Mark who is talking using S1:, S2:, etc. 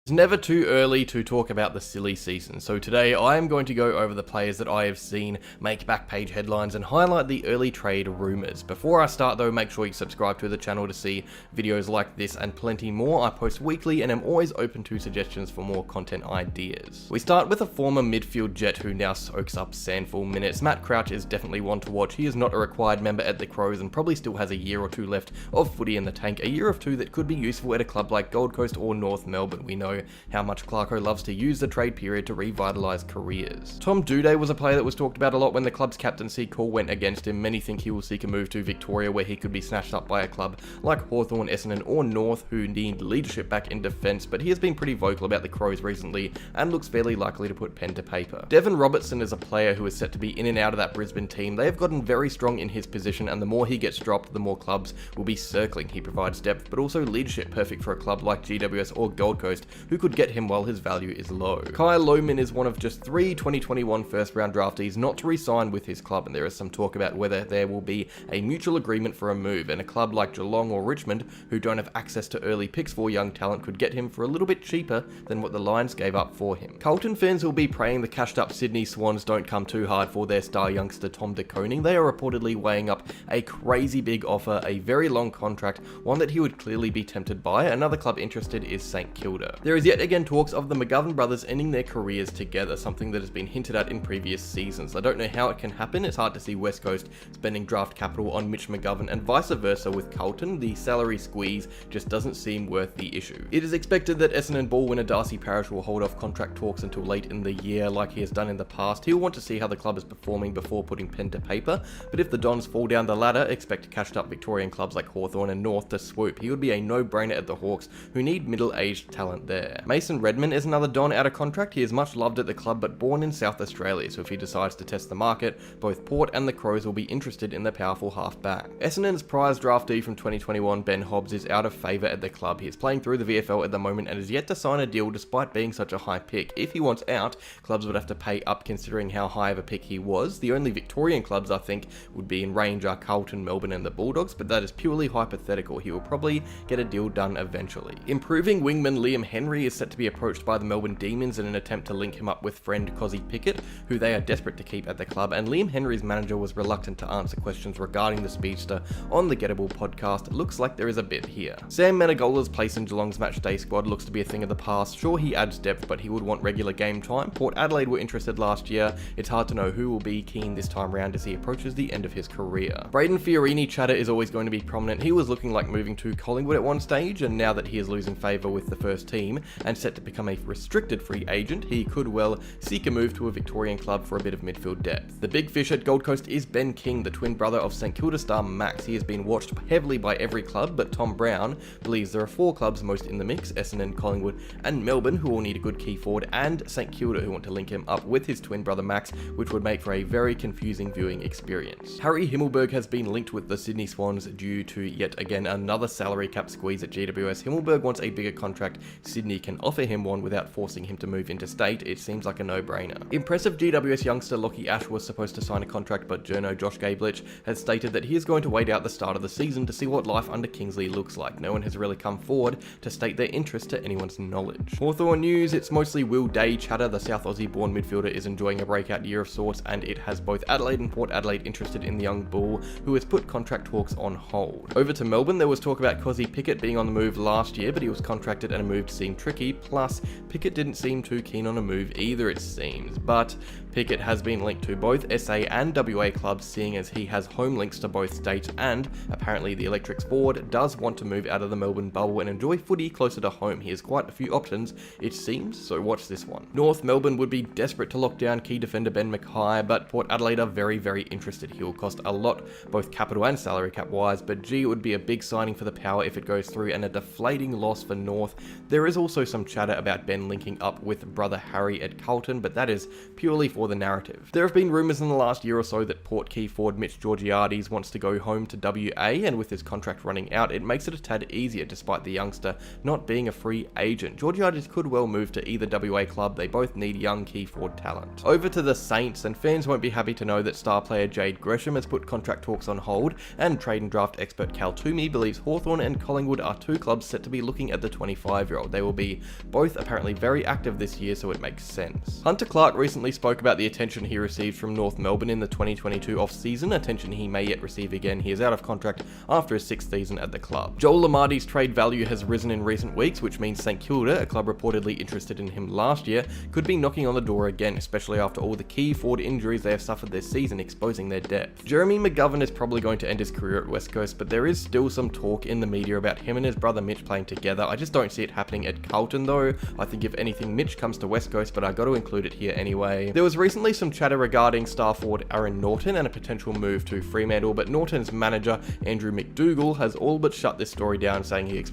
S1: It's never too early to talk about the silly season, so today I am going to go over the players that I have seen make backpage headlines and highlight the early trade rumours. Before I start though, make sure you subscribe to the channel to see videos like this and plenty more. I post weekly and am always open to suggestions for more content ideas. We start with a former midfield jet who now soaks up sandful minutes. Matt Crouch is definitely one to watch. He is not a required member at the Crows and probably still has a year or two left of footy in the tank, a year or two that could be useful at a club like Gold Coast or North Melbourne. We know how much Clarko loves to use the trade period to revitalise careers. Tom Doedee was a player that was talked about a lot when the club's captaincy call went against him. Many think he will seek a move to Victoria where he could be snatched up by a club like Hawthorn, Essendon or North who need leadership back in defence, but he has been pretty vocal about the Crows recently and looks fairly likely to put pen to paper. Devon Robertson is a player who is set to be in and out of that Brisbane team. They have gotten very strong in his position and the more he gets dropped, the more clubs will be circling. He provides depth but also leadership, perfect for a club like GWS or Gold Coast who could get him while his value is low. Kai Lohman is one of just 3 2021 first round draftees not to re-sign with his club, and there is some talk about whether there will be a mutual agreement for a move, and a club like Geelong or Richmond who don't have access to early picks for young talent could get him for a little bit cheaper than what the Lions gave up for him. Carlton fans will be praying the cashed up Sydney Swans don't come too hard for their star youngster Tom De Koning. They are reportedly weighing up a crazy big offer, a very long contract, one that he would clearly be tempted by. Another club interested is St Kilda. There is yet again talks of the McGovern brothers ending their careers together, something that has been hinted at in previous seasons. I don't know how it can happen. It's hard to see West Coast spending draft capital on Mitch McGovern and vice versa with Carlton. The salary squeeze just doesn't seem worth the issue. It is expected that Essendon ball winner Darcy Parish will hold off contract talks until late in the year like he has done in the past. He'll want to see how the club is performing before putting pen to paper, but if the Dons fall down the ladder, expect cashed up Victorian clubs like Hawthorn and North to swoop. He would be a no-brainer at the Hawks, who need middle-aged talent there. Mason Redman is another Don out of contract. He is much loved at the club but born in South Australia, so if he decides to test the market, both Port and the Crows will be interested in the powerful half-back. Essendon's prize draftee from 2021, Ben Hobbs, is out of favour at the club. He is playing through the VFL at the moment and is yet to sign a deal despite being such a high pick. If he wants out, clubs would have to pay up considering how high of a pick he was. The only Victorian clubs I think would be in range are Carlton, Melbourne and the Bulldogs, but that is purely hypothetical. He will probably get a deal done eventually. Improving wingman Liam Henry is set to be approached by the Melbourne Demons in an attempt to link him up with friend Cozzy Pickett, who they are desperate to keep at the club, and Liam Henry's manager was reluctant to answer questions regarding the speedster on the Gettable podcast. It looks like there is a bit here. Sam Menegola's place in Geelong's matchday squad looks to be a thing of the past. Sure, he adds depth, but he would want regular game time. Port Adelaide were interested last year. It's hard to know who will be keen this time round as he approaches the end of his career. Braden Fiorini chatter is always going to be prominent. He was looking like moving to Collingwood at one stage, and now that he is losing favour with the first team and set to become a restricted free agent, he could well seek a move to a Victorian club for a bit of midfield depth. The big fish at Gold Coast is Ben King, the twin brother of St Kilda star Max. He has been watched heavily by every club, but Tom Brown believes there are 4 clubs most in the mix: Essendon, Collingwood and Melbourne, who all need a good key forward, and St Kilda, who want to link him up with his twin brother Max, which would make for a very confusing viewing experience. Harry Himmelberg has been linked with the Sydney Swans due to yet again another salary cap squeeze at GWS. Himmelberg wants a bigger contract. Sydney can offer him one without forcing him to move interstate. It seems like a no-brainer. Impressive GWS youngster Lockie Ash was supposed to sign a contract, but journo Josh Gablich has stated that he is going to wait out the start of the season to see what life under Kingsley looks like. No one has really come forward to state their interest to anyone's knowledge. Hawthorn news, it's mostly Will Day chatter. The South Aussie-born midfielder is enjoying a breakout year of sorts, and it has both Adelaide and Port Adelaide interested in the young bull, who has put contract talks on hold. Over to Melbourne, there was talk about Cozzy Pickett being on the move last year, but he was contracted and a move seemed tricky. Plus, Pickett didn't seem too keen on a move either, it seems. But Pickett has been linked to both SA and WA clubs, seeing as he has home links to both states, and apparently the Electrics board does want to move out of the Melbourne bubble and enjoy footy closer to home. He has quite a few options, it seems, so watch this one. North Melbourne would be desperate to lock down key defender Ben Mackay, but Port Adelaide are very, very interested. He will cost a lot, both capital and salary cap wise, but gee, it would be a big signing for the Power if it goes through, and a deflating loss for North. There is also some chatter about Ben linking up with brother Harry at Carlton, but that is purely for for the narrative. There have been rumours in the last year or so that Portkey forward Mitch Georgiades wants to go home to WA, and with his contract running out, it makes it a tad easier despite the youngster not being a free agent. Georgiades could well move to either WA club, they both need young key forward talent. Over to the Saints, and fans won't be happy to know that star player Jade Gresham has put contract talks on hold, and trade and draft expert Cal Toomey believes Hawthorn and Collingwood are two clubs set to be looking at the 25-year-old. They will be both apparently very active this year, so it makes sense. Hunter Clark recently spoke about the attention he received from North Melbourne in the 2022 off-season, attention he may yet receive again. He is out of contract after his 6th season at the club. Joel Lamardi's trade value has risen in recent weeks, which means St Kilda, a club reportedly interested in him last year, could be knocking on the door again, especially after all the key forward injuries they have suffered this season, exposing their depth. Jeremy McGovern is probably going to end his career at West Coast, but there is still some talk in the media about him and his brother Mitch playing together. I just don't see it happening at Carlton though. I think if anything, Mitch comes to West Coast, but I got to include it here anyway. There was recently some chatter regarding star forward Aaron Norton and a potential move to Fremantle, but Norton's manager Andrew McDougall has all but shut this story down, saying he expects